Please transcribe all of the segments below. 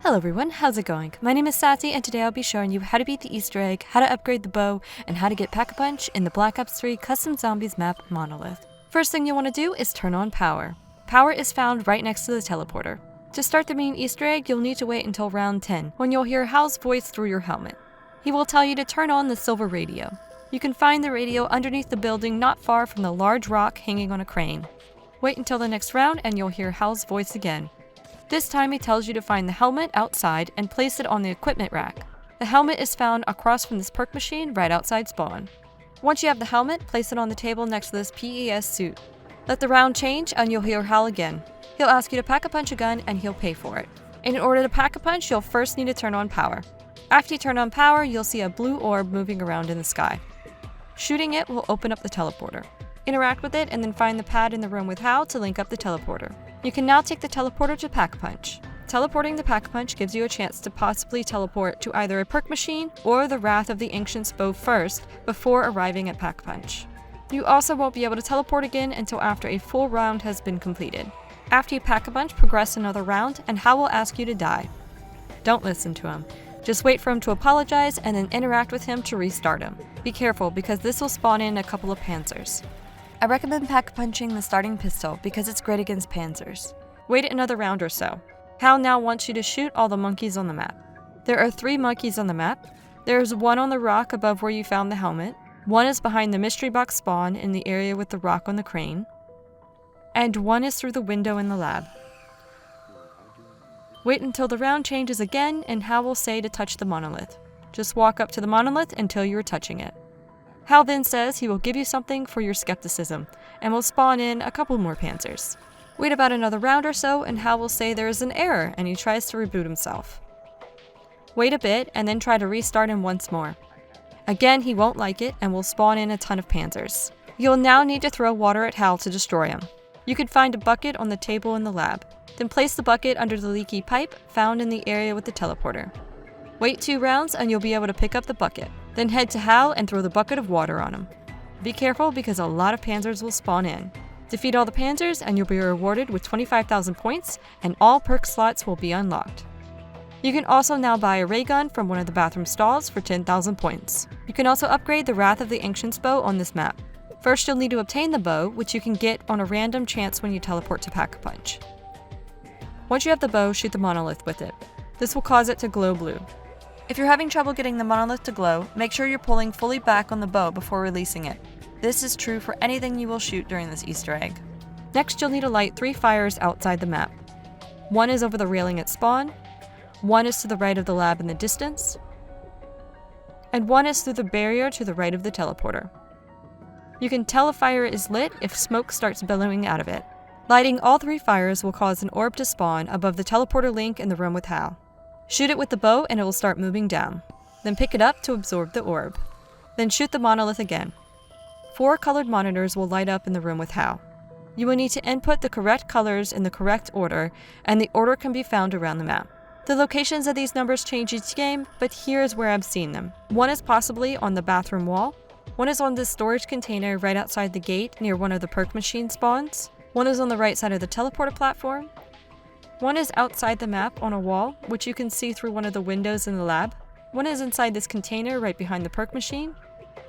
Hello everyone, how's it going? My name is Sassy and today I'll be showing you how to beat the Easter egg, how to upgrade the bow, and how to get Pack-a-Punch in the Black Ops 3 Custom Zombies map Monolith. First thing you'll want to do is turn on power. Power is found right next to the teleporter. To start the main Easter egg, you'll need to wait until round 10, when you'll hear HAL's voice through your helmet. He will tell you to turn on the silver radio. You can find the radio underneath the building not far from the large rock hanging on a crane. Wait until the next round and you'll hear HAL's voice again. This time he tells you to find the helmet outside and place it on the equipment rack. The helmet is found across from this perk machine right outside spawn. Once you have the helmet, place it on the table next to this PES suit. Let the round change and you'll hear HAL again. He'll ask you to pack-a-punch a gun and he'll pay for it. In order to pack-a-punch, you'll first need to turn on power. After you turn on power, you'll see a blue orb moving around in the sky. Shooting it will open up the teleporter. Interact with it and then find the pad in the room with HAL to link up the teleporter. You can now take the teleporter to Pack-a-Punch. Teleporting the Pack-a-Punch gives you a chance to possibly teleport to either a perk machine or the Wrath of the Ancient's bow first before arriving at Pack-a-Punch. You also won't be able to teleport again until after a full round has been completed. After you Pack-a-Punch, progress another round and HAL will ask you to die. Don't listen to him. Just wait for him to apologize and then interact with him to restart him. Be careful because this will spawn in a couple of panzers. I recommend pack-punching the starting pistol because it's great against panzers. Wait another round or so. HAL now wants you to shoot all the monkeys on the map. There are 3 monkeys on the map. There is one on the rock above where you found the helmet. One is behind the mystery box spawn in the area with the rock on the crane. And one is through the window in the lab. Wait until the round changes again and HAL will say to touch the monolith. Just walk up to the monolith until you are touching it. HAL then says he will give you something for your skepticism, and will spawn in a couple more panzers. Wait about another round or so, and HAL will say there is an error, and he tries to reboot himself. Wait a bit, and then try to restart him once more. Again, he won't like it, and will spawn in a ton of panzers. You'll now need to throw water at HAL to destroy him. You can find a bucket on the table in the lab. Then place the bucket under the leaky pipe found in the area with the teleporter. Wait 2 rounds, and you'll be able to pick up the bucket. Then head to HAL and throw the bucket of water on him. Be careful because a lot of panzers will spawn in. Defeat all the panzers and you'll be rewarded with 25,000 points and all perk slots will be unlocked. You can also now buy a ray gun from one of the bathroom stalls for 10,000 points. You can also upgrade the Wrath of the Ancient's bow on this map. First you'll need to obtain the bow, which you can get on a random chance when you teleport to Pack-a-Punch. Once you have the bow, shoot the monolith with it. This will cause it to glow blue. If you're having trouble getting the monolith to glow, make sure you're pulling fully back on the bow before releasing it. This is true for anything you will shoot during this Easter egg. Next, you'll need to light 3 fires outside the map. One is over the railing at spawn, one is to the right of the lab in the distance, and one is through the barrier to the right of the teleporter. You can tell a fire is lit if smoke starts billowing out of it. Lighting all 3 fires will cause an orb to spawn above the teleporter link in the room with HAL. Shoot it with the bow and it will start moving down. Then pick it up to absorb the orb. Then shoot the monolith again. 4 colored monitors will light up in the room with HAL. You will need to input the correct colors in the correct order, and the order can be found around the map. The locations of these numbers change each game, but here is where I've seen them. One is possibly on the bathroom wall. One is on this storage container right outside the gate near one of the perk machine spawns. One is on the right side of the teleporter platform. One is outside the map on a wall, which you can see through one of the windows in the lab. One is inside this container right behind the perk machine.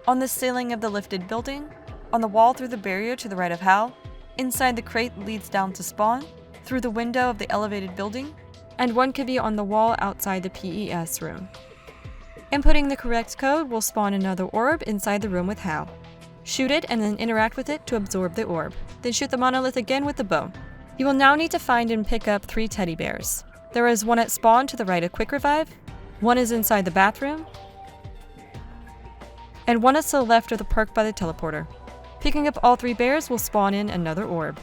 On the ceiling of the lifted building. On the wall through the barrier to the right of HAL. Inside the crate that leads down to spawn. Through the window of the elevated building. And one could be on the wall outside the PES room. Inputting the correct code will spawn another orb inside the room with HAL. Shoot it and then interact with it to absorb the orb. Then shoot the monolith again with the bow. You will now need to find and pick up 3 teddy bears. There is one at spawn to the right of Quick Revive, one is inside the bathroom, and one is to the left of the perk by the teleporter. Picking up all 3 bears will spawn in another orb.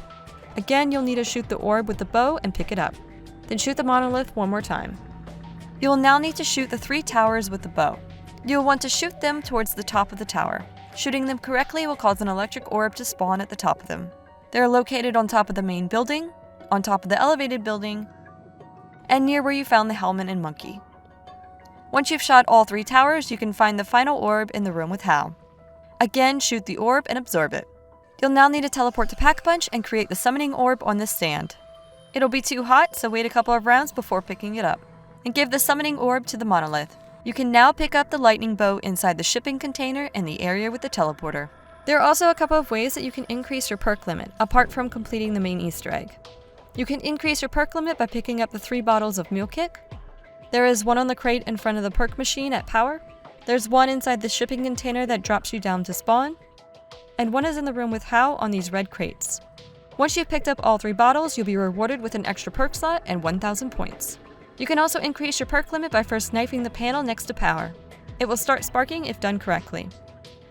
Again, you'll need to shoot the orb with the bow and pick it up. Then shoot the monolith one more time. You will now need to shoot the 3 towers with the bow. You will want to shoot them towards the top of the tower. Shooting them correctly will cause an electric orb to spawn at the top of them. They are located on top of the main building, on top of the elevated building, and near where you found the helmet and monkey. Once you've shot all 3 towers, you can find the final orb in the room with HAL. Again, shoot the orb and absorb it. You'll now need to teleport to Pack-a-Punch and create the summoning orb on this stand. It'll be too hot, so wait a couple of rounds before picking it up. and give the summoning orb to the Monolith. You can now pick up the lightning bow inside the shipping container in the area with the teleporter. There are also a couple of ways that you can increase your perk limit, apart from completing the main Easter egg. You can increase your perk limit by picking up the 3 bottles of Mule Kick. There is one on the crate in front of the perk machine at power. There's one inside the shipping container that drops you down to spawn. And one is in the room with HAL on these red crates. Once you've picked up all 3 bottles, you'll be rewarded with an extra perk slot and 1,000 points. You can also increase your perk limit by first knifing the panel next to power. It will start sparking if done correctly.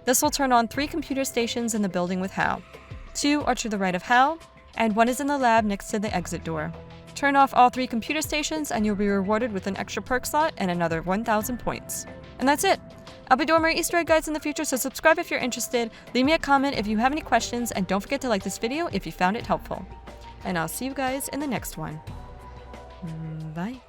This will turn on 3 computer stations in the building with HAL. 2 are to the right of HAL, and 1 is in the lab next to the exit door. Turn off all 3 computer stations and you'll be rewarded with an extra perk slot and another 1,000 points. And that's it! I'll be doing more Easter egg guides in the future, so subscribe if you're interested, leave me a comment if you have any questions, and don't forget to like this video if you found it helpful. And I'll see you guys in the next one. Bye.